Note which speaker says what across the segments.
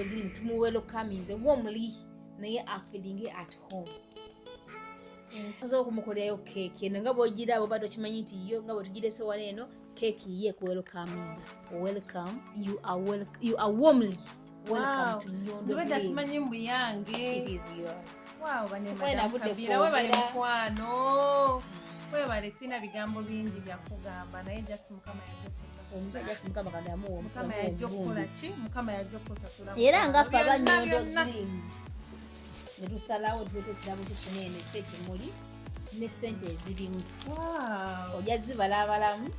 Speaker 1: Nyondo Green tumuwelcoming warmly naye feeling at home. Zo kumukolerayo cake nga bwogira abo bado kimanyi nti yo nga bwetugire sowale eno cake ye ku welcoming. Welcome, you are warmly welcome to Nyondo Green.
Speaker 2: That's manyi mbuyange.
Speaker 1: It is yours.
Speaker 2: Wow, bane madam Kabira we bali mukwano. We bali sina bigambo bingi bya kugamba naye just mukama yajokosa.
Speaker 1: Omuntu just mukama kagamba uwo
Speaker 2: mukama yajokola ki mukama yajokosa tula.
Speaker 1: Era nga fa Nyondo Green. Nedusalawo tuwete kirabo kinene kyekimuli ne sente ezirimu.
Speaker 2: Wow.
Speaker 1: Ojazi balabalamu.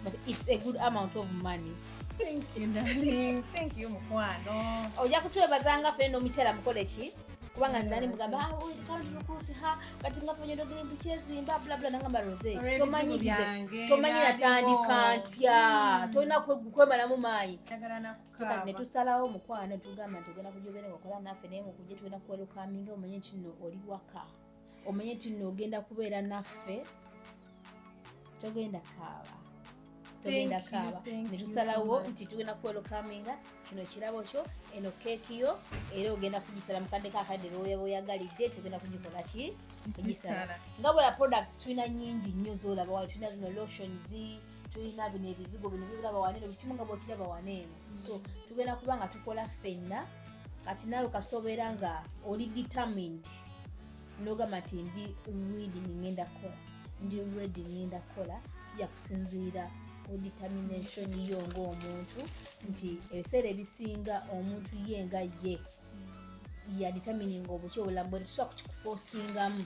Speaker 1: But it's a good amount of money.
Speaker 2: Thank you, darling. Thank you, mukwano.
Speaker 1: Oja kutwebazanga feno michela mukolechi. Kubanga ndani mugamba kandi tukuti kati ngapo Nyondo Green tuchezimba bla bla nangamba rose. Tomanyi natandika ntya. Toina kwemala mu mayi. So kati netusalawo mukwano tugamba tugenda kujobera ngokola nafe naye mukuje twena welcoming omenye nti no oli waka. Omenye nti no ogenda kubeera naffe. Togenda kaaba. Togenda kaaba. Netusalawo nti tugenda welcoming kino kirabo kyo eno cake yo era ogenda kugisala mukadde kakadde boyagalidde tugenda kugikola ki kugisala. Ngabo ya products twina nyingi nnyo zolaba wali twina zino lotions tuyina bino ebizigo bino biraba wanene bikimu nga bwokiraba wanene. So tugenda kubanga tukola fenna kati nawe kasitobera nga oli determined nogamba nti ndi ready ngenda kola kijja kusinziira determination yo ng'omuntu nti ebiseera ebisinga omuntu yenga ye ya determining obuki obulamu bwe tusobola kukikuforcingamu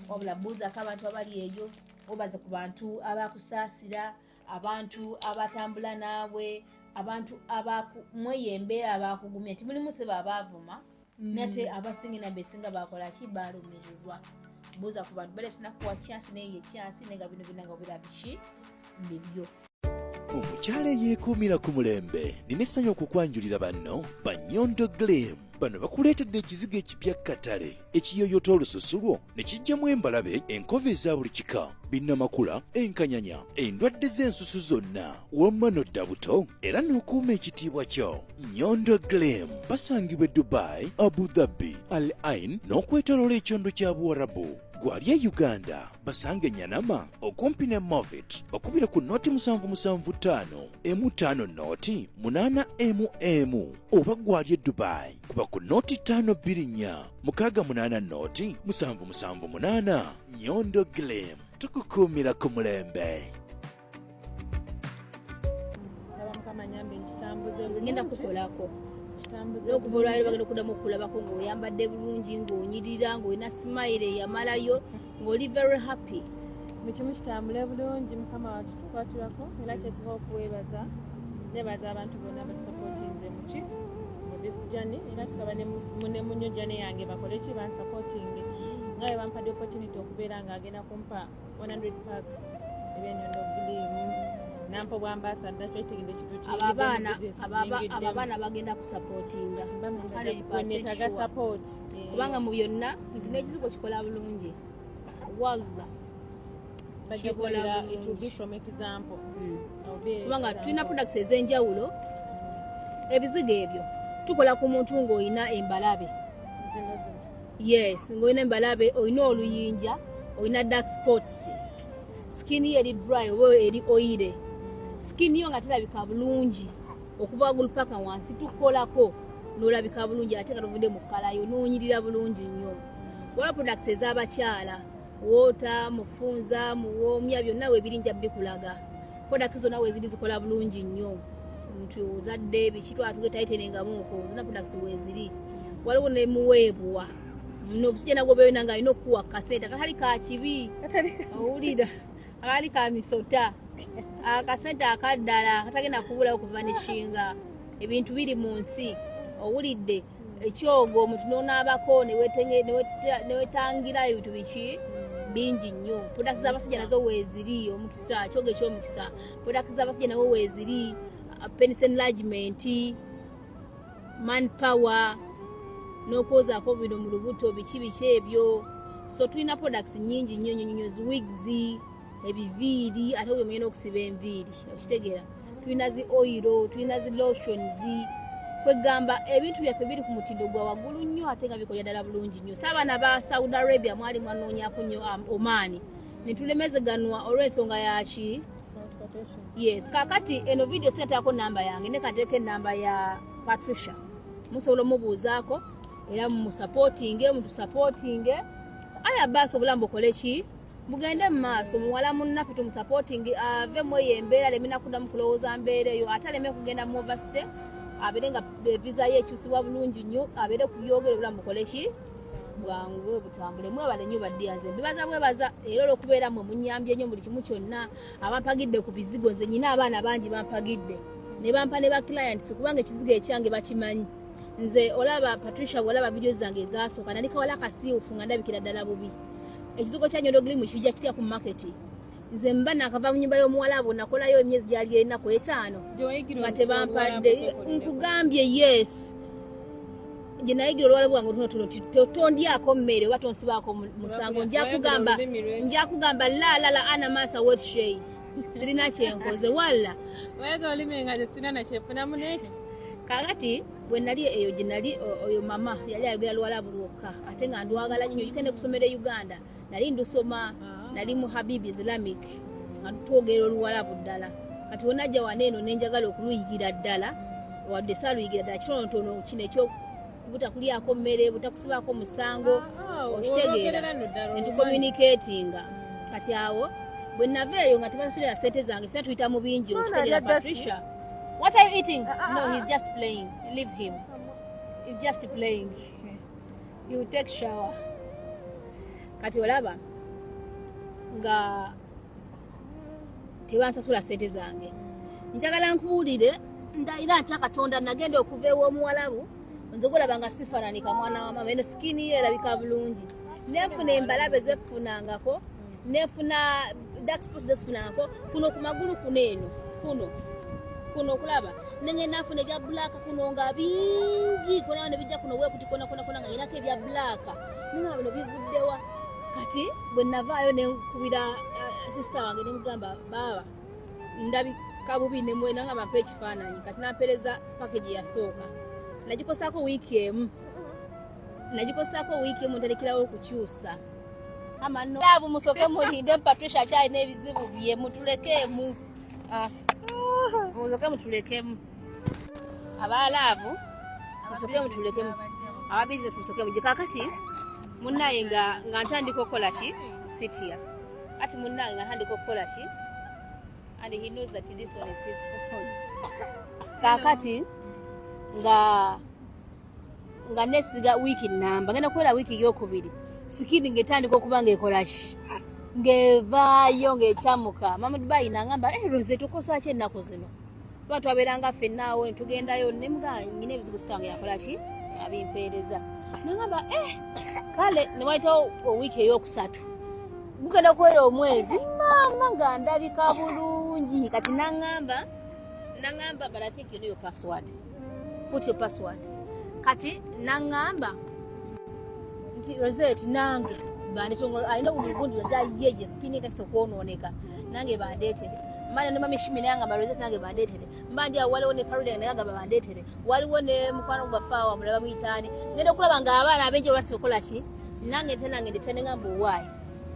Speaker 1: wabula buuzako abantu abali eyo obaze ku bantu abakusaasira abantu abatambula naawe abantu mweyembeera abakugumya nti mulimu seba abaavuma nate abasingi nabesinga bakola ki balumirirwa. Buuza ku bantu bale sinakuwa chance naye ye chance nenga bino binanga obirabiki bibyo.
Speaker 3: Omukyala yeekuumira ku mulembe nina essanyu okukwanjulira banno ba Nyondo Green. Bano bakuleetedde ekizigo ekipya katale ekiyoyota olususu lwo ne kijjamu embalabe enkova eza buli kika binnamakula enkanyanya endwadde z'ensusu zonna wamma n'odda buto era n'okuuma ekitiibwa kyo. Nyondo Green basangibwa Dubai, Abu Dhabi, Al Ain n'okwetoloola ekyondo kya Buwarabu. Gwali e Uganda basange Nyanama okumpi ne Movit okubira ku noti 775 M5 noti 8 oba gwali e Dubai kuba ku noti 524 680 noti 778. Nyondo Green tukukuumira ku mulembe.
Speaker 2: Saba mukama nyambe nkitambuze
Speaker 1: ngenda kukolako n'okubulwaliro bagenda okuddamu okulabako ng'oyambadde bulungi ng'onyirira ng'olina smile yamalayo ng'oli very happy.
Speaker 2: Mukimu kitambule bulungi mukama watu tukwatulako era kyesobola okuweebaza nebaza abantu bonna basupportinze muki mu this journey era tusaba ne munyo journey yange bakole ki bansupporting nga bwe bampadde opportunity okubeera ng'agenda kumpa 100 packs ebyenyondo Green nampo bwambasa ndachoitegende kitu kingi
Speaker 1: abaana bagenda kusupportinga
Speaker 2: netaga support
Speaker 1: kubanga mu byonna nti n'ekizigo kikola bulungi walla
Speaker 2: bagikola it will be from example
Speaker 1: kubanga tulina products ez'enjawulo ebizigo ebyo tukola ku muntu ng'olina embalabe yes ng'olina embalabe olina oluyinja olina dark spots skin eri dry oba eri oily skin yo nga terabika bulungi okuva waggulu paka wansi tukolako n'olabika bulungi ate nga tovudde mu kkala yo n'onyirira bulungi nnyo. Wala products ez'abakyala woota mufunza muwoomya byonna weebirinja bikulaga products zonna weeziri zikola bulungi nnyo omuntu ozadde bikitwala tugetayitenengamuuko zonna products weeziri. Waliwo ne muweebwa n'obusijja nagwo beeyona nga alina okukuwa kasente akatali ka kibi owulira akali ka misota akasente akaddala katagenda kubulawo kuva neshinga ebintu biri mu nsi owulidde ekyogo omuntu n'onaabako newetangira ebintu biki bingi nnyo. Products z'abasajja nazo weeziri omukisa ekyogo eky'omukisa products z'abasajja nawo weeziri penis enlargement manpower n'okwozaako bino mu lubuto biki ebyo. So tulina products nyingi nnyo wigs ebiviiri ate weemanye n'okusiba enviiri okitegeera. Tulina zi oil tulina zi lotions kwegamba ebintu byaffe biri ku mutindo gwa waggulu nnyo ate nga bikolera ddala bulungi nnyo. Sabaana ba Saudi Arabia mwali mwanoonyaku nnyo Oman ne tulemezeganwa olw'ensonga yaki. Yes, kakati eno video sinataako namba yange ne kateeka ennamba ya Patricia. Musobola omubuuzaako era mumusupportinge, mutusupportinge. Aya basi obulamu bukole ki? Bugende mu maaso, muwala munnaffe tumusupportinge avemu eyo embeera lemina kuddamu kulowooza mbeera eyo ate aleme kugenda mu overstay. Abere nga visa ye ekyusibwa bulungi nnyo, abere kubyogera obulamu bukole ki? Bwangu butambule. Mwebale nnyo baddiyanze. Mbibaza era olw'okubeera mmwe munnyambye nnyo buli kimu kyonna. Abampagidde ku bizigo nze nyina abaana bangi bampagidde. Ne bampa ne ba clients kubanga ekizigo ekyange bakimanyi. Nze olaba Patricia bw'olaba video zange ezaasooka nalika wala kasiiwufu nga ndabikira ddala bubi. Ekizigo kya Nyondo Glim kijja kitya ku market. Nze mba nakava mu nyumba y'omuwala abo nakolayo emyezi gyali ennaku 5. Nga tebampadde. Nkugambye yes. Gye nayigira olwala bwange otuno tondyako mmere oba tonsibaako musango. Nja kugamba la ana masa what shay. Sirina kyenkoze walla.
Speaker 2: Wega olime nga sina na kyefunamu neki.
Speaker 1: Kakati bwe nali eyo gye nali oyo mama yali ayogera Luwalabu lwokka ate nga ndwagala nnyo yikende kusomera Uganda. Nali ndusoma nali mu Habibi Islamic nga twogera Oluwalabu ddala. Kati wonajja waneeno nenjagala okuluyigira ddala wadde saaluyigira ddala kitonotono kino ekyo butakulyako mmere butakusibaako musango okitegeera entucommunicatinga. Kati awo bwe nava eyo nga tebasulira ssente zange ffe tuyita mu bingi okitegeera Patricia. What are you eating? No, he's just playing. Leave him. He's just playing. He will take shower. Kati olaba nga tebansasula ssente zange. Njagala nkubuulire ndayira ntya Katonda nagenda okuva ew'omuwalabu nze golaba nga sifaananika mwana wa mama eno sikini ye erabika bulungi. Nefuna embalabe zefunangako, nefuna dark spots zefunangako kuno ku magulu kuno eno kuno kulaba nenge nafuna ebya black kuno nga bingi kona ne bijja kuno wekuti kona nga inako ebya black ninga bino bivuddewa. Kati bwe navaayo ne nkubira sister wange ne mugamba baba ndabika bubi ne mwena nga mpa ekifaananyi kati nampereza package yasooka nagikosaako wiiki emu ntalekerawo okukyusa amano abu musoke mulinde Patricia akyalina ebizibu bye mutulekeemu musoke mutulekemu abalaavu musoke mutulekemu aba business musoke muje kakati munnaye nga ntandika okukola ki sit here ati munnaye nga ntandika okukola ki and he knows that this one is his phone kakati nga nesiga wiki namba ngenda kuwera wiki yokubiri sikini ngetandika okuba ngaekola ki ngevaayo ngekyamuka mama Dubai nangamba Rose tukosa ki ennaku zino lwa twabeeranga ffennaawo tugendayo nemuga nyina ebizibu sitange yakola ki abimpeereza nangamba kale newaitawo wiiki eyokusatu gugenda kuwera omwezi mama nga ndabika bulungi kati nangamba but I think you know your password. Put your password. Kati nangamba nti Rosette nange bandetongo ayina ulibundi wada yeye skini kati sokuononeka nange bandetere mwana ne mami shimina yanga Rosette nange bandetere mbandi waliwo ne Farida nanga bandetere waliwo ne mukwano gwafawa mulaba mwitani ngende kulaba nga abaana abenje wati sokola ki nange tena ngende tene ngambo why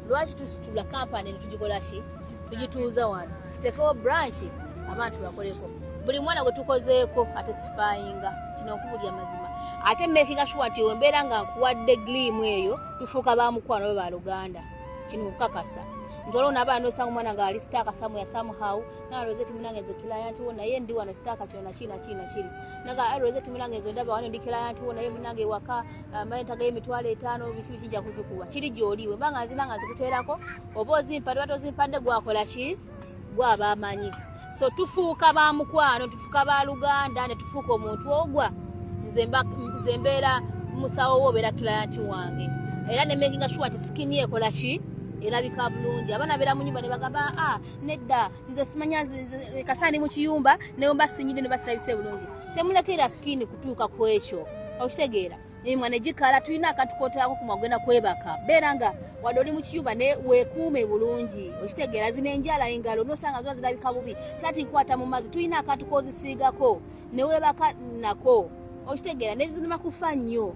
Speaker 1: lwaki tusitula company tujikola ki tujituuza wano teko branch abantu bakoleko buli mwana gwe tukozeeko atestifyinga kino nkubulya mazima ate making sure ati wembeera nga nkuwadde Glim eyo tufuuka bamukwano ba Luganda kino kukakasa ntwala n'abaana osanga omwana nga ali sitaaka ya somehow na Rosette munange nze client wo naye ndi wano sitaaka kyona kina kiri naga Rosette munange nze ndaba wano ndi client wo naye munange waka mayenta ga emitwalo 5 bisi kijja kuzikuwa kiri gyoliwe mbanga nzina nga nzikuteerako oba ozimpadde watu ozimpadde gwakola ki gwaba amanyi. So tufuuka ba mukwano tufuuka ba Luganda ne tufuuka omuntu ogwa nze mbeera musawo wobeera client wange era ne making sure ati skin yekola ki erabika bulungi abaana beera mu nyumba ne bagamba nedda nze simanya kasani mu kiyumba ne mba sinyide ne basitayise bulungi temulekera skin kutuuka ku ekyo okitegeera emimwa ne gikala tulina akatukotaako ku magwena kwebaka beera nga wadde oli mu kiyumba ne weekuume bulungi okitegeera zino enjala engalo nosanga zona zirabika bubi tati nkwata mu mazzi tulina akantu kozisiigako ne weebaka nako okitegeera ne zinuma kufa nnyo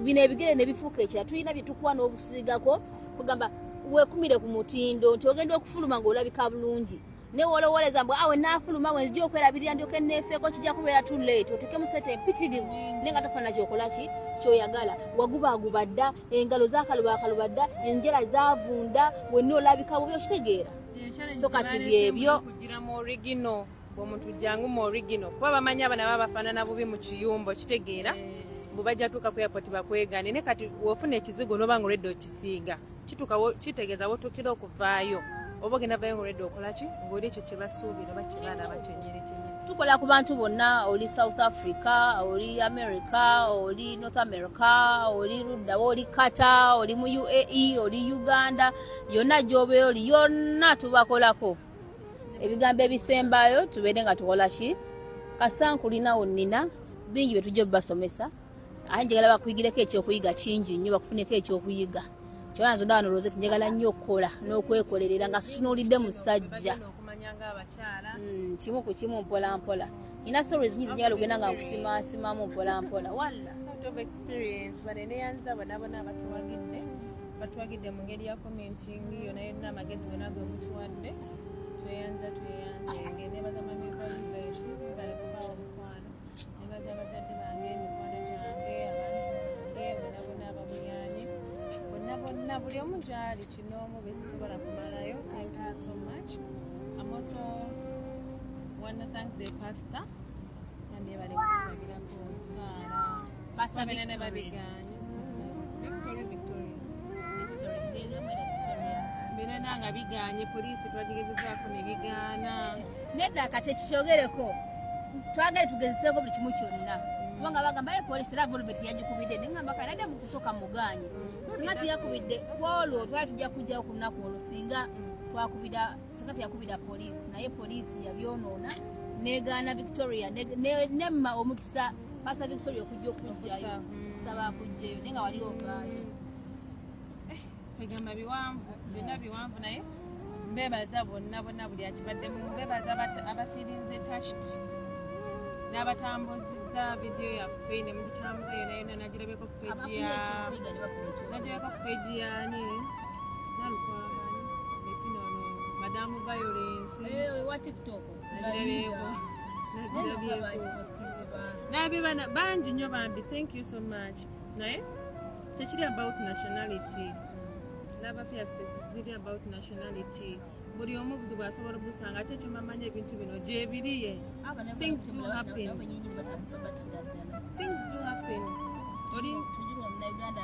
Speaker 1: bino ebigere ne bifuuka ekira tulina bye tukuwa n'obusiigako kugamba weekumire ku mutindo nti ogenda okufuluma ng'olabika bulungi ne wolowoleza mbwe awe naafuluma we nzija okwerabirira ndyoke neefeeko kijja kubeera too late otekemu sente empitirivu naye nga tofaana kyokola ki kyoyagala wagubaaguba dda engalo zakalubaakaluba dda enjala zaavunda wenna olabika bubi okitegeera so kati byebyo
Speaker 2: kugira mu original bw'omuntu jangu mu original kuba bamanyi abana baba bafaanana bubi mu kiyumba okitegeera bwebajja tuuka ku airport bakwegaane ne kati wofuna ekizigo noba nga oledde okisiiga kitegeeza wotuukira okuvaayo oba ogenda vayo ngaoledde okola ki ng'oli ekyo kye basuubira oba kyebalaba kyenyini
Speaker 1: tukola ku bantu bonna oli South Africa oli America oli North America oli Rudda oli Qatar oli mu UAE oli Uganda yonna gy'obeera oli yonna tubakolako ebigambo ebisembayo tubeere nga tukola ki kasankulinawo nnina bingi bye tujja basomesa ate njagala bakuyigireko ekyokuyiga kingi nnyo bakufuneko ekyokuyiga kyona nzonna wano Rosette njagala nnyo okukola n'okwekolerera nga situnuulidde musajja kimu ku kimu mpola mpola ina stories nyingi njagala ogenda nga nkusimaasimamu mpola mpola walla
Speaker 2: batuwagidde mu ngeri ya commenting yonna yonna amagezi gonna gemutuwadde tweyanza nebaza mamivaivaisi ngale kubaawo omukwano nebaza abazadde bange emikwano gyange abantu bange bonna ababuyanye bonna buli omu gyali kinoomu besobola kumalayo. Thank you so much. I'm also want to thank the pastor and ebale kusabira ku nsala
Speaker 1: Pastor
Speaker 2: Victoria Birena nga biganye poliisi twagigezezaako ne bigaana
Speaker 1: nedda kati ekikyogereko twagale tugezeseeko buli kimu kyonna kubanga bagamba poliisi era Volbert yagikubidde nengamba kanadde mu kusooka muganye singa tiyakubidde kwolwo twali tujja kujjawo ku lunaku olwo singa singa teyakubira poliisi naye poliisi yabyonoona negaana Victoria nemma omukisa Pastor Victoria okujja okujjayo kusaba akujjayo naye nga wali ovaayo
Speaker 2: egamba biwanvu byonna biwanvu naye mbebaza bonna buli akibaddemu mbebaza abafiirinze touched n'abatambuzizza vidiyo yaffe ne mugitambuza yonna yonna nagirabeko ku peegi yani nalukwagani etinono madamu Violence
Speaker 1: wa TikTok
Speaker 2: nagirabyeko bangi nnyo bambi. Thank you so much. Naye tekiri about nationality. Love affairs ziri about nationality. Buli omu buzibu asobola obusanga ate ekyo mamanya ebintu bino gyebiriye. Things do happen. Oli
Speaker 1: tujirwa mu Uganda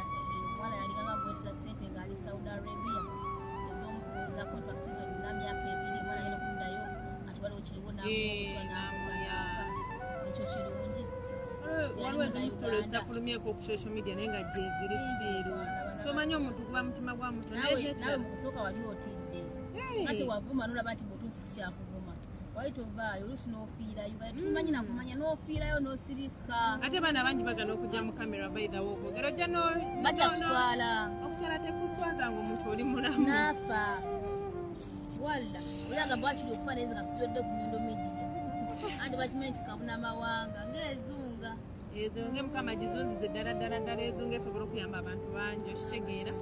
Speaker 1: wala yaliganga bwetiza sente ngali Saudi Arabia za contract zo na myaka ebiri mwana yino kundayo ati bali okiriwo na ekyo kirungi
Speaker 2: waliwo ezo stories zafulumyeko ku social media naye nga gye ziri stiru tomanyi omuntu kuba mutima gwa muntu
Speaker 1: nawe mu kusooka wali otidde singa tewavuma nolaba nti mutuufu kyakuvuma wali tovaayo oluusi n'ofiirayo tumanyi nakumanya n'ofiirayo n'osirika
Speaker 2: ate baana bangi bagana okujja mu kamera by the way okwogera ojja
Speaker 1: batyakuswala
Speaker 2: okuswala tekuswaza nga omuntu oli mulamu
Speaker 1: naafa walla olaga bwakiri okufa naye nga sizodde ku Nyondo Media anti bakimanyi nti kabuna amawanga ng'ezunga
Speaker 2: ezo ng'emukama gizunzize ddala ezunga esobola okuyamba abantu bangi okitegeera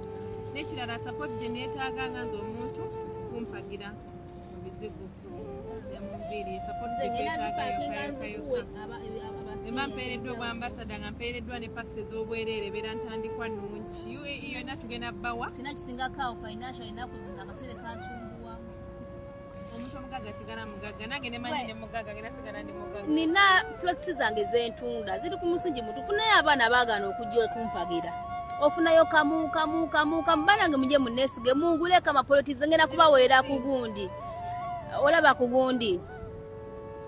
Speaker 2: n'ekirala support gye neetaaganga nze omuntu kumpagira mu bizibu byamubiri support emba mpeereddwa obwambasada nga mpeereddwa ne pakisi ez'obwereere beera ntandikwa nungi yonna tugenda bbawa
Speaker 1: sina kisingakaawo financial enaku zino akaseera kansumbuwa
Speaker 2: omuntu omugagga sigala mugagga nange nemanyi ne mugagga ngenda sigala ndi mugagga
Speaker 1: nina flexi zange zentunda ziri ku musingi mutuufu naye abaana baagana okujja okumpagira ofunayo kamu banange mujye munneesige munguleko amapolitizi ngenda kubaweera ku gundi olaba ku gundi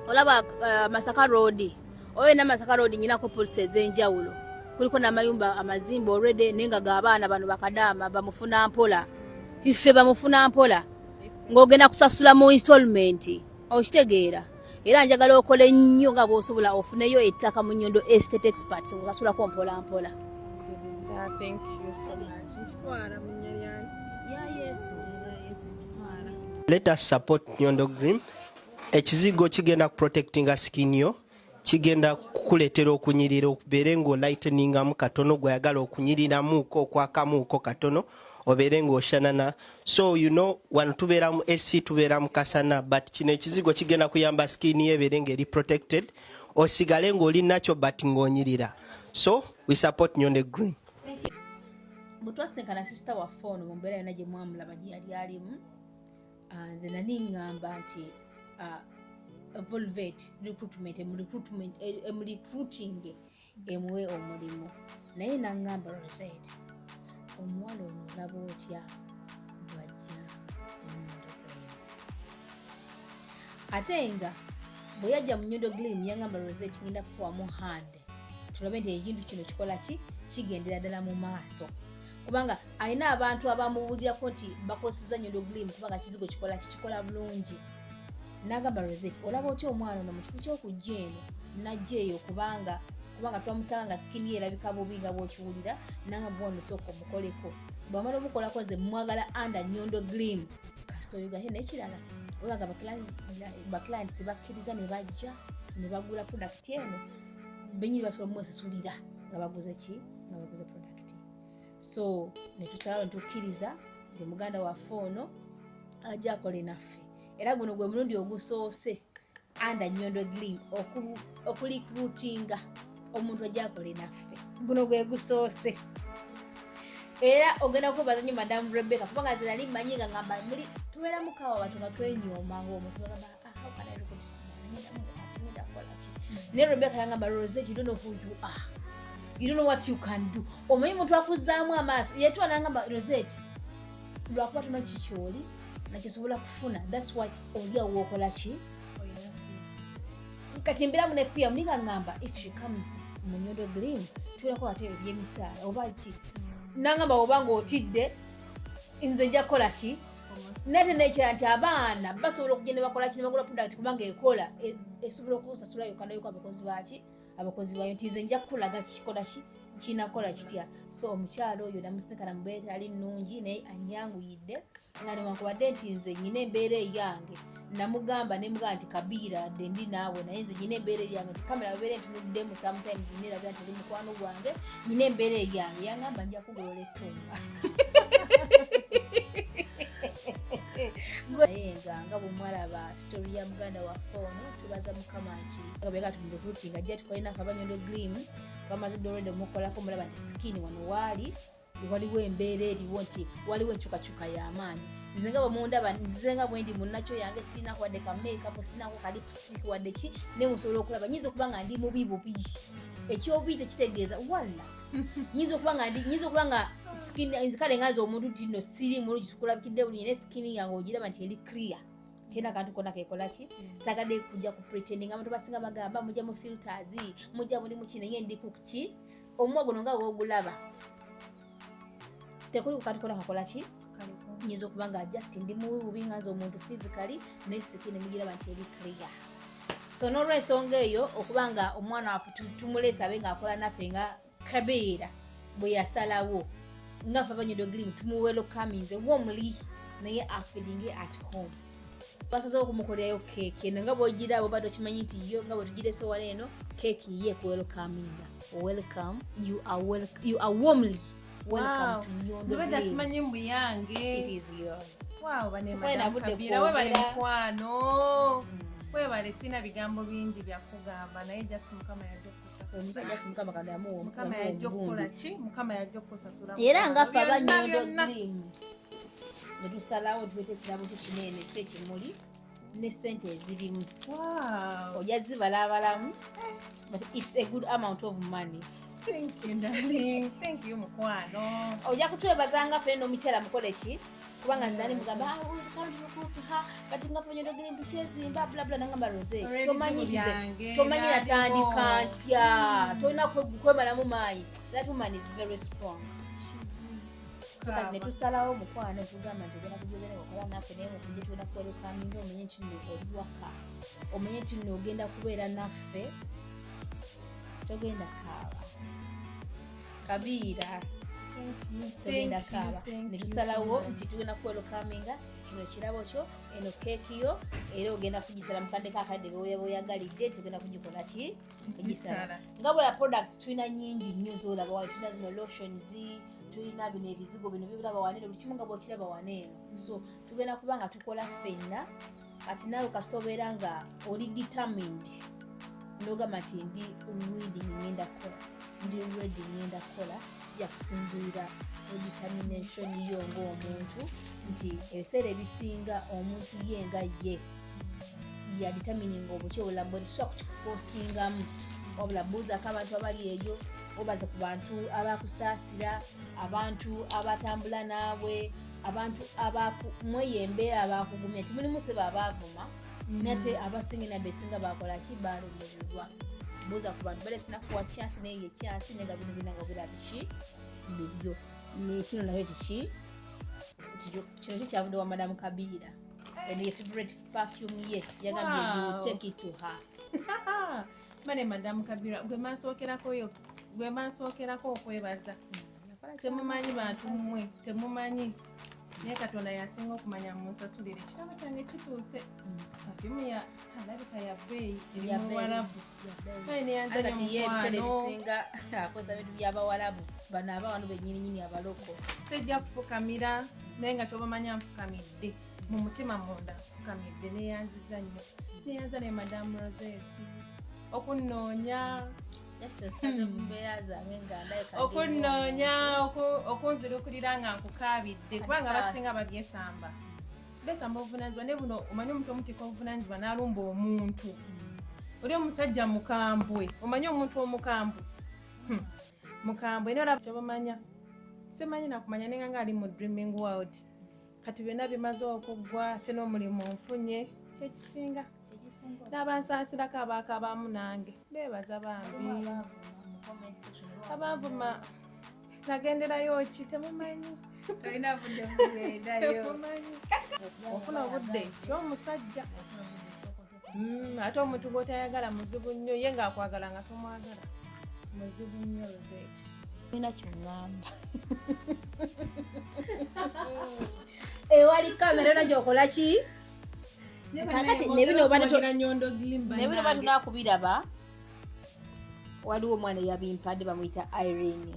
Speaker 1: olaba Masaka Road oyo na Masaka Road nyinako poliisi ez'enjawulo kuliko n'amayumba amazimba already naye nga g'abaana bano bakadaama bamufuna mpola ife bamufuna mpola ng'ogenda kusasula mu installment okitegeera era njagala okole nnyo nga bw'osobola ofuneyo ettaka mu Nnyondo Estate Experts osasulako mpola.
Speaker 2: Thank you so much. Nkitwala mu nnya lyange.
Speaker 1: Ya Yesu.
Speaker 2: Nkitwala.
Speaker 4: Let us support Nnyondo Green. Ekizigo kigenda protectinga skin yo, kigenda kukuleetera okunyirira okubeere ng'olighteningamu katono gw'ayagala okunyiriramuuko okwakamuuko katono obeere ng'oshanana. So you know wano tubeera mu AC tubeera mu kasana, but kino ekizigo kigenda kuyamba skin yo ebeere ng'eri protected osigale ng'oli nakyo but ng'onyirira. So we support Nnyondo Green.
Speaker 1: Mutwasinkana sister waffe ono mu mbeera yonna gye mwamulaba gye yali alimu, nze nali ŋŋamba nti Volvet recruiting emuwe omulimu, naye naŋŋamba Rosette, omuwala ono olaba otya bw'ajja mu Nnyondo Gleam. Ate nga bwe yajja mu Nnyondo Gleam yaŋŋamba Rosette ngenda kukuwamu hand tulabe nti ekintu kino kikola ki kigendera ddala mu maaso, kubanga alina abantu abamubuulirako nti bakoseza Nnyondo Gleam kubanga kizigo kikola kikola bulungi. Nagamba Rosette, olaba otya omwana ono mu kifo ky'okujja eno najja eyo kubanga twamusanga nga skin ye erabika bubi nga bw'okiwulira, nanga bwono sooka omukoleko, bw'amala omukolako nze mwagala under Nnyondo Gleam kasita oyugate n'ekirala obaga baclients bakkiriza ne bajja ne bagula product eno benyini basobola omwesasulira nga baguze ki nga baguze product. So ne tusalawo ne tukkiriza nti muganda waffe ono ajja akole naffe, era guno gwe mulundi ogusoose under Nnyondo Gleam okulikrutinga omuntu ajja akole naffe, guno gwe gusoose. Era ogenda kubaza nnyo Madam Rebecca kubanga nze nali mmanyi nga ngamba muli tubeera mukawa abantu nga twenyoma ng'omuntu bagamba how can I look at someone ngenda kukola ki. Ne Rebecca yangamba Rosette, you don't know who you are, you don't know what you can do. Omanyi muntu akuzzaamu amaaso yeetwa nangamba Rosette, lwakuba tuna kikyoli nakyosobola kufuna, that's why oli awo okola ki kati mbiramu ne fear mlinga ngamba if she comes mu Nnyondo Gleam tubeerako ate ebyemisaala oba ki nangamba obanga otidde nze nja kukola ki nate nekira nti abaana basobola okugenda bakola ki nebagula product kubanga ekola esobola okusasula yokanayo abakozi baki abakozi bayo nti nze nja kukulaga kikola ki kinakola kitya. So omukyalo oyo namusinkana mu mbeera ali nnungi naye anyanguyidde nga newankubadde nti nze nyina embeera eyange namugamba nemugamba nti kabiira dde ndi naawe naye nze nyina embeera eyange nti kamera babeere ntunuddemu sometimes nerabira nti oli mukwano gwange nyina embeera eyange yangamba nja kugolola ettumba naye nga bwemwalaba story ya muganda waffe ono tubaza mukama nti nga bwega tumurukuti nga ajja tukolinako aba Nnyondo Gleam twamaze dolwedde mukolako mulaba nti skin wano waliwo embeera eriwo nti waliwo enkyukakyuka y'amaanyi. Nze nga bwemundaba nze nga bwendi munnakyo yange sinaako wadde ka makeup sinaako ka lipstick wadde ki ne musobola okulaba nyinza okuba nga ndi mubi ekyobi tekitegeeza walla nyinza okuba nga skin nze kale nganze omuntu nti no siri mulungi kulabikidde bulungi ne skin yange ogiraba nti eri clear tena kantu konna kekola ki sagadde kujja ku pretending abantu basinga bagamba mujja mu filters mujja muli mu kino ye ndi ku ki omumwa guno nga wogulaba tekuli ku kantu konna kakola ki nyinza okuba nga just ndi mubi nganze omuntu physically ne skin mugiraba nti eri clear. So n'olwensonga eyo okuba nga omwana waffe tumuleesa abe ng'akola naffe nga kabeera bwe yasalawo nga ffe aba Nnyondo Gleam tumuwelokaminze warmly naye afeelinge at home. Basazeewo okumukolerayo keeki nga bw'ogiraba oba tokimanyi nti yo nga bwe tugirese wala eno keeki ye kuwelokaminga. Welcome, you are warmly welcome to Nnyondo Gleam.
Speaker 2: Simanyi mbu yange.
Speaker 1: It is yours.
Speaker 2: Wow, bane Madam Kabira webale mukwano. Webale sina bigambo bingi bya kugamba naye just mukama yajja kusasula.
Speaker 1: Just mukama kanda yamuwa.
Speaker 2: Mukama yajja kukola ki? Mukama yajja kusasula.
Speaker 1: Era nga ffe aba Nnyondo Gleam netusalawo tuwete ekirabo kinene kyekimuli ne sente ezirimu.
Speaker 2: Wow.
Speaker 1: Ojja zibalabalamu but it's a good amount of money.
Speaker 2: Thank you darling. Thank you mukwano.
Speaker 1: Ojja kutwebazanga ffe n'omukyala mukole ki kubanga nze nali mugamba kati nga ffe Nnyondo Gleam tukyezimba blabla nangamba Rosette tomanyi natandika ntya tolina kwemalamu maayi. That woman is very strong. so kati ne tusalawo mukwano tugamba nti ogenda kujogera okola naffe naye mukujje tugenda kuwerukaminga omenye nti nno oli waka omenye nti nno ogenda kubeera naffe togenda kaaba kabiira togenda kaaba ne tusalawo nti tugenda kuwerukaminga kino kirabo kyo eno keeki yo era ogenda kugisala mukande kakadde boyagalidde tugenda kugikola ki kugisala nga bwera products tulina nyingi nnyo zolaba wali tulina zino lotions tulina bino ebizigo bino bibulaba waneeno buli kimu nga bwokiraba waneeno so tugenda kuba nga tukola ffenna kati naawe kasita obeera nga oli determined nogamba nti ndi reading ngenda kukola ndi ready ngenda kukola kijja kusinziira determination yo ng'omuntu nti ebiseera ebisinga omuntu ye nga ye ya determining obuki obulamu bwe tusobola kukikuforcingamu wabula buuzako abantu abali eyo obaze ku bantu abakusaasira abantu abatambula naabwe abantu mweye embeera abakugumya timulimu seba abaavuma nate abasinga nabesinga bakola ki balemererwa buuza ku bantu bale sinakuwa chance naye ye chance nenga bino binanga birabiki bibyo nekino nayo kiki kino kyavudde wa Madam Kabiira and your favorite perfume ye yagambye you take it to her
Speaker 2: mane Madam Kabiira gwe mansookerako okwebaza temumanyi bantu mmwe temumanyi naye Katonda yasinga okumanya munsasulire kirabo kyange kituuse perfume ya alabika ya bbeeyi eri mu Buwarabu naye neyanzanya
Speaker 1: ebiseera ebisinga akosa bintu by'Abawarabu bano abawano bennyininyini abaloko
Speaker 2: sijja kufukamira naye nga tobamanya nfukamidde mu mutima munda nfukamidde neyanziza nnyo neyanza ne Madam Rosette okunoonya okunoonya okunzirukulira nga nkukaabidde kubanga basinga babyesamba besamba obuvunanyizibwa ne buno omanyi omuntu omutika obuvunanyizibwa n'alumba omuntu oli omusajja mukambwe omanyi omuntu omukambwe mukambwe naye olaba kyobamanya simanyi nakumanya nenga nga ali mu dreaming world kati byonna bimaze okuggwa te n'omulimu nfunye kyekisinga n'abansaasirako abaakabaamu nange beebaza bambi abanvuma nagenderayo ki temumanyi ofuna obudde ky'omusajja ate omuntu gw'otayagala muzibu nnyo ye ng'akwagala nga tomwagala muzibu nnyo Rosette
Speaker 1: nina kyongamba ewali kamera ona gyokola ki kakati nebino batunakubiraba waliwo omwana eyabimpadde bamuyita Irene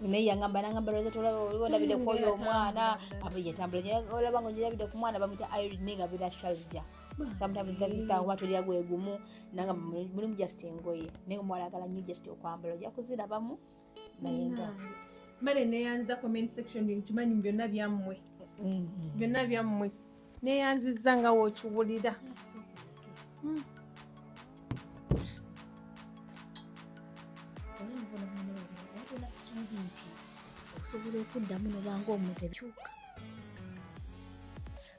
Speaker 1: naye yangamba nangamba Rosette olabide kwoyo omwana yatambula olaba nga njirabide ku mwana bamuyita Irene nga bira shalja sometimes sister watu lya gwegumu nangamba mulimu just engoye naye omwala agala nnyo just okwambala ojja kuzirabamu naye nga
Speaker 2: male neyanza comment section nkimanyi byonna byammwe byonna byammwe neyanziza nga wookiwulira
Speaker 1: okusobola okuddamu nobanga omuntu ebikyuka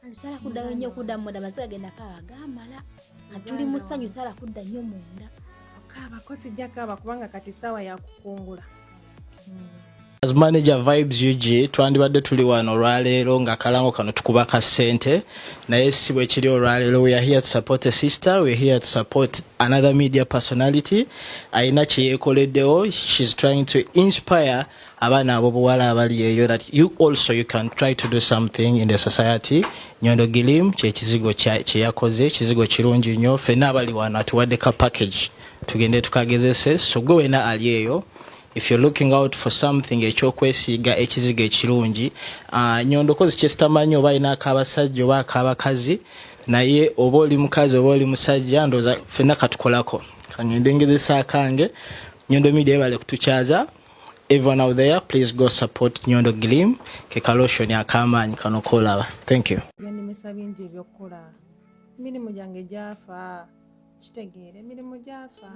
Speaker 1: alisala kuddayo nnyo okudda munda maziga genda kaaba gamala katuli mu ssanyu sala kudda nnyo munda
Speaker 2: okaabako sijja kaaba kubanga kati ssaawa yakukungula
Speaker 5: As manager Vibes UG twandibadde tuli wano olwaleero nga kalango kano tukuba ka ssente naye si bwe kiri olwaleero we are here to support a sister, we are here to support another media personality ayina kye yeekoleddewo. She's trying to inspire abaana ab'obuwala abali eyo that you also you can try to do something in the society. Nyondo Gilim kyekizigo kye yakoze, ekizigo kirungi nnyo, ffenna abali wano atuwadde ka package tugende tukagezese. So gwe wena ali eyo, if you're looking out for something ekyokwesiiga ekizigo ekirungi, Nyondo kozi kyesitamanyi oba ayina ak'abasajja oba ak'abakazi, naye oba oli mukazi oba oli musajja ndowooza ffenna katukolako. Kangende ngezesa akange. Nyondo Media ebale kutukyaza. Everyone out there, please go support Nyondo Gilim ke kaloshoni akamaanyi kano kolaba. Thank you.
Speaker 2: Yanimesa bingi ebyokukola, emirimu gyange gyafa, kitegeere emirimu gyafa,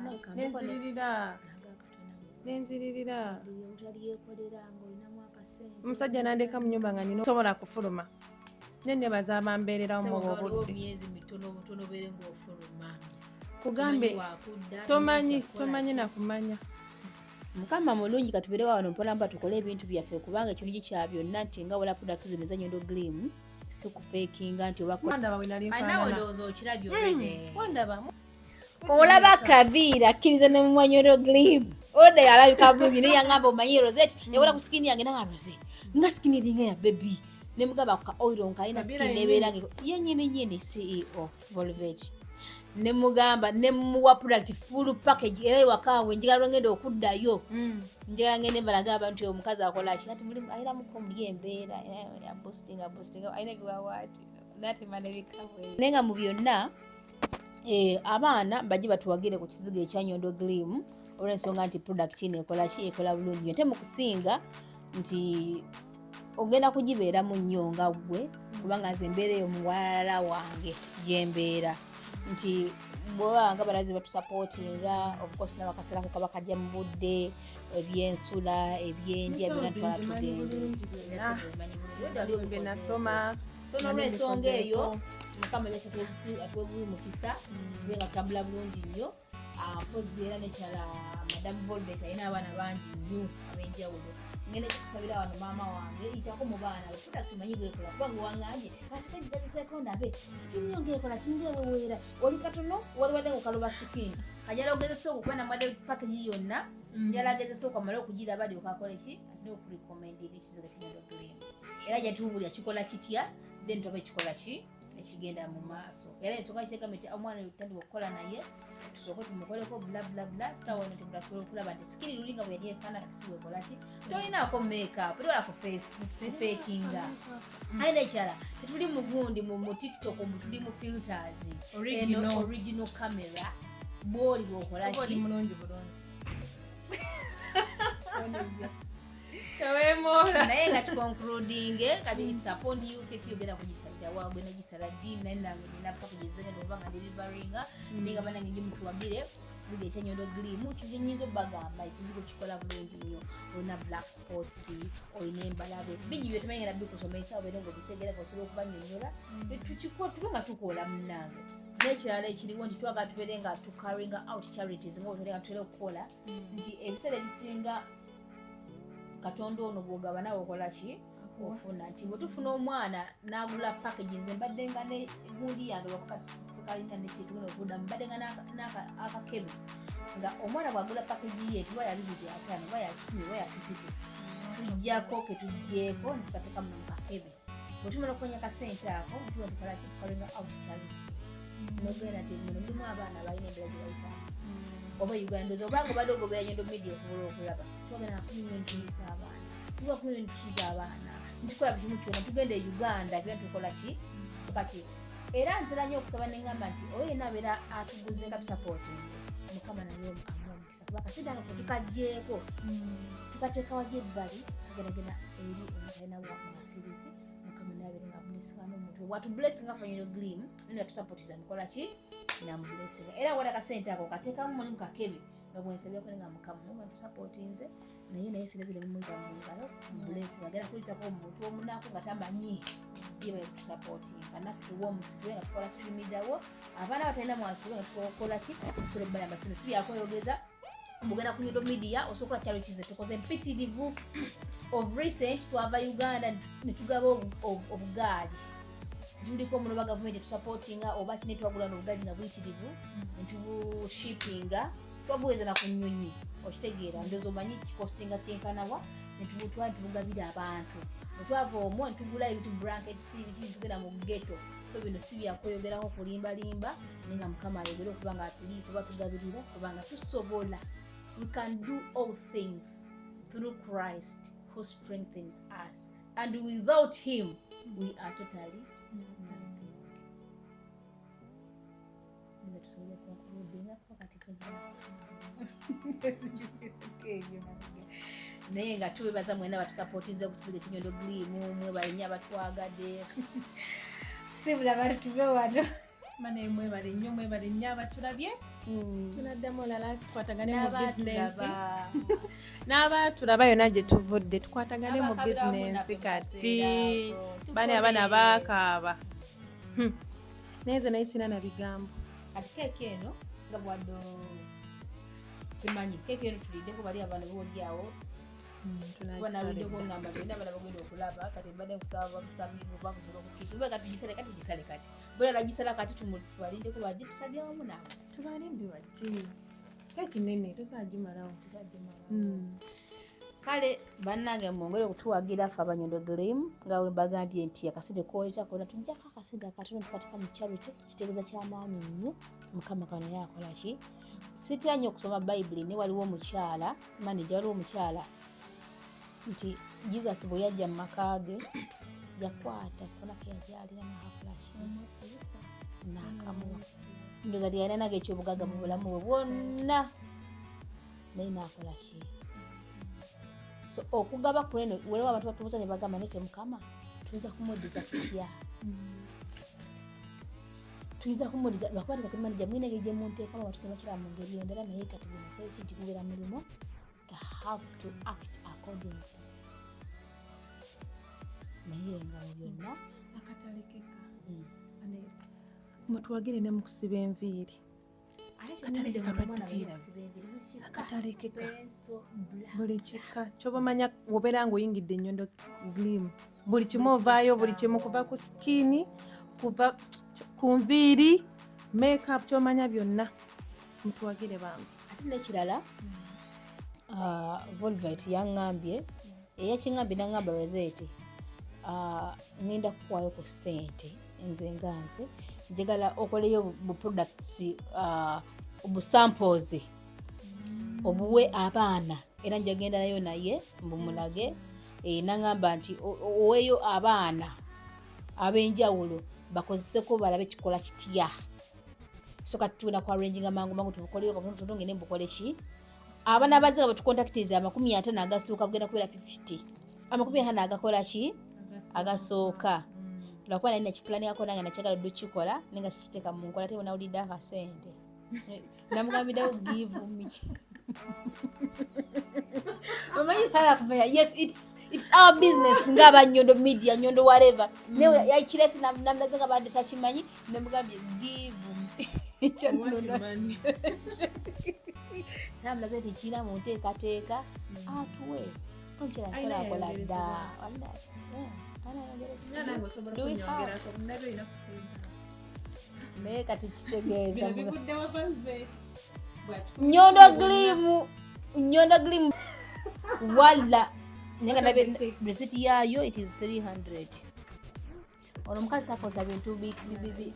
Speaker 2: nenzirira omusajja nandeka mu nnyumba nga nina sobola kufuluma nenebaza abambeererawo mu obudde kugambe tomanyi nakumanya
Speaker 1: Mukama mulungi katubere wano mpola tukole ebintu byaffe kubanga ekintu kya byonna nti nga wala products zineza Nyondo Glim si ku fakinga nti
Speaker 2: Wandaba
Speaker 1: ndowooza okirabye obwene
Speaker 2: Wandaba
Speaker 1: olaba kabiira akkiriza ne mu Nyondo Glim ode yalabika bulungi ne yangamba omanyi Rosette yawala ku skin yange nanga Rosette nga skin eringa ya baby ne mugamba ka oil nkaina skin nebeera yennyini CEO Volvet ne mugamba ne muwa product full package era ewakawe njagala ngenda okuddayo njagala ngende balaga abantu omukazi akola ki ati mulimu ayira muko muli embeera ya boosting ayina biwawati nati mane bikawe nenga mu byonna abaana bajje batuwagire ku kizigo ekya Nyondo Glim olw'ensonga nti product ino ekola bulungi nte mu kusinga nti ogenda kugibeera mu nnyo nga ggwe kubanga nze embeera eyo muwalala wange gyembeera nti bwebanga balazi batusupportinga of course n'abakasalako kaba kajja mu budde ebyensula ebyendya byonna twala tugende
Speaker 2: nasoma
Speaker 1: so n'olwensonga eyo mukama yasa atuwebuye mukisa tube nga tutambula bulungi nnyo mpozi era nekyala madamu Volvet alina abaana bangi nnyo ab'enjawulo ngenda kikusabira wano maama wange itako mu baana product tumanyi bwekola kubanga wanganje kasipedi gaziseeko ndabe sikini yo ngekola kingeweweera oli katono wali wadde ngokaloba sikini kajala ogezesa okukwena mwadde package yonna njala agezesa okwamala okugiraba alyoka akole ki atina okurecommendinga ekizigo kya Nyondo Glim era jatubulya kikola kitya then toba ekikola ki ekigenda mu maaso era ensonga kitegambe nti omwana yotandika okukola naye tusooke tumukoleko bla sawa nti mulasobola okulaba nti sikiri lulinga bwe yali efaanana kati siwekola ki tolinaako makeup tolwalako face fakinga ayina ekyala tetuli mugundi mu TikTok tuli mu filters original camera bwoli bwokola ki naye nga tuconcludinge kati it's upon you keki yogenda kugisajja wagwe nagisala dini naye nange nina pakagezenge nova nga deliveringa ninga banange nje mutuwagire kizigo ekya Nyondo Glim kyo nyinza obbagamba ekizigo kikola bulungi nnyo olina black spots olina embalabe bigi byo temanyi ngenda bikusomesa obeere ngaobitegereko osobola okubanyonyola tube nga tukola munnange n'ekirala ekiriwo nti twagala tubeere nga tucarrying out charities nga bwetole nga tutera okukola nti ebiseera ebisinga Katonda ono bwogaba nawe okola ki ofuna nti bwe tufuna omwana n'agula package nze mbadde nga ne gundi yange lwakakasikalina nekyetugenda okuddamu mbadde nga n'akakebe nga omwana bwagula package ye tiwa ya 250 oba ya 10 oba ya 50 tujjako ke tujjeeko netukateekamu nomukakebe bwe tumala okukonya kasente ako ntuwa tukola ki tukalinga out charities nogenda nti muno mulimu abaana balina embeera gye bayitamu oba Uganda ndoza obanga obadde ogobera Nyondo Media osobola okulaba twagenda nakunyonyisa abaana tuba kunyonyituza abaana ntukola buli kimu kyonna tugenda e Uganda byonna tukola ki so kati era ntera nnyo okusaba neŋŋamba nti oyo yenna abeera atuguze nga tusupportinze mukama naye amuwa omukisa kuba kasente ako ketukaggyeko tukateeka wali ebbali tugeragera eri omuntu alina wamasirizi mukama naye abeere nga amunesika n'omuntu watublessinga fa Nyondo Glim nina tusupportiza mukola ki namublessinga era wala kasente ako kateekamu mulimu kakebe nga bwensabyako nga mukama muba tusupportinze naye sirezire mumuyita mu ngalo blessinga agenda kulizako omuntu omunaku nga tamanyi yewe tusupportinga naffe tuwa omukisa tube nga tukola tutumidawo abaana batalina mwansi tube nga tukola ki tusobola obbalamba sino si byakweyogeza mbugenda ku Nyondo Media osobola charities tukoze mpitirivu of recent twava Uganda netugaba obugaali tuliko muno ba government supportinga oba kine twagula no bugaali na bwitirivu ntubushipinga twabuweza na kunyonyi okitegeera ndozo manyi kikostinga kyenkanawa netubutwa ntubugabira abantu twava omwo ntugula ebitu blankets biki tugenda mu ghetto so bino si byakweyogeraho kulimbalimba ninga mukama ayogera okubanga atulise oba tugabirira kubanga tusobola. We can do all things through Christ who strengthens us, and without him we are totally nothing. Naye nga tubebaza mwena batusupportinze ku kizigo Nyondo Glim mwe balinnya batwagadde sibula batuve wano
Speaker 2: mane mwe balinnya mwe balinnya batulabye tunaddamu olala tukwatagane mu business n'abatulaba yonna gye tuvudde tukwatagane mu business kati bane abaana baakaaba neze naye sina na bigambo
Speaker 1: ati keeki eno nga bwaddo simanyi keke eno tuliddeko bali abaana boolyawo kuba naluddeko ngamba byonna bala bagenda okulaba kati mbadde nkusaba bamusabirivu bakugula okukitu oba katugisale kati tugisale kati bwe nagisala kati tubalindeko bajje tusabye wamu nabo
Speaker 2: tubalindi bajje keki nene tusajimalawo
Speaker 1: kale bannange mwongere okutuwagira ffe Abanyondo Gleam nga we mbagambye nti akasente kooleta kona tujjako akasente akatono tukateeka mu kyalo kye kitegeeza kyamaanyi nnyo mukama kano yakola ki sityanye okusoma bayibuli ne waliwo omukyala maneja waliwo omukyala nti Jesus bwe yajja mu maka ge yakwata kona ke yajalina nakola ki nakamuwa ndoza lyalinaga ekyobugaga mu bulamu bwe bwonna naye nakola ki so okugaba kuleno waliwo abantu batubuza ne bagamba neke mukama tuyinza kumuddiza tutya tuyinza kumuddiza lwakuba kati manija mwine engeri gye munteekamu abantu tebakira mu ngeri endala naye kati bwemukola kinti kubeera mulimu have to act accordingly naye nga mu byonna
Speaker 2: akatalekeka mutuwagire ne mukusiba enviiri akatalekeka buli kika kyobamanya wobeera nga oyingidde Ennyondo Gleam buli kimu ovaayo buli kimu kuva ku skini kuva ku nviiri makeup kyomanya byonna mutuwagire bangu
Speaker 1: ate nekirala Volvite yaŋŋambye eyakiŋŋambye naŋŋamba Rosette ngenda kukwaayo ku ssente nze nga nze njagala okoleyo bu products obusamples obuwe abaana era njagenda nayo naye mbumulage naŋŋamba nti oweeyo abaana ab'enjawulo bakozeseko balabe kikola kitya so kati tugenda ku arranging mangu tubukoleyo katunge ne mbukole ki abaana abazze nga batukontakitiza 50 agasooka bugenda kubeera 50 50 agakola ki agasooka lwakuba nalina kipulani yako nange nakyagala dukikola nenga sikiteeka mu nkola ate nawulidde akasente namugambiddewo give me omanyi sala kumanya yes it's our business ng'Abannyondo media Nnyondo whatever newe yakiresi namulaze nga badde takimanyi namugambye give me sala mulaze nti kira mu nteekateeka atuwe omukyala nkola akola dda naye kati kitegeeza Nnyondo Gleam wala nenga nabe receipt yayo it is 300 ono mukazi takosa bintu bibi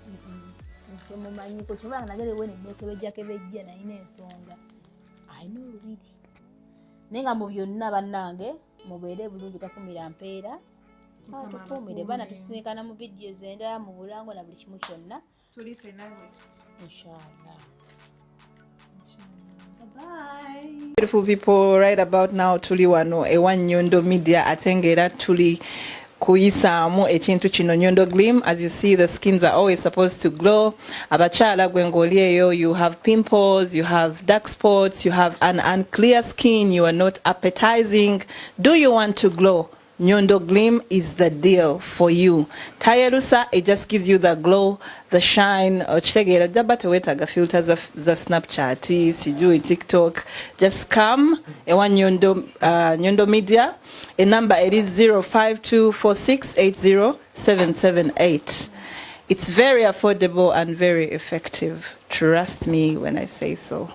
Speaker 1: mumanyi ko kyobanga nagere wene nekebejja naye n'ensonga ayina olubiri nenga mu byonna bannange mubeere bulungi takumira mpeera tukumire bana tusinkana mu videos endala mu bulango na buli kimu kyonna
Speaker 2: tulife nawe
Speaker 1: inshallah.
Speaker 2: bye.
Speaker 6: Beautiful people, right about now tuli wano ewa Nnyondo Media atengera tuli kuyisamu ekintu kino Nnyondo Gleam. As you see, the skins are always supposed to glow. Abachala gwengolieyo, you have pimples, you have dark spots, you have an unclear skin, you are not appetizing. Do you want to glow? Nnyondo Gleam is the deal for you. Tayerusa, it just gives you the glow, the shine. Ochitegera dabate wetaga filters za Snapchat, sijui TikTok. Just come ewa Nnyondo Media. A number it is 0524680778. It's very affordable and very effective. Trust me when I say so.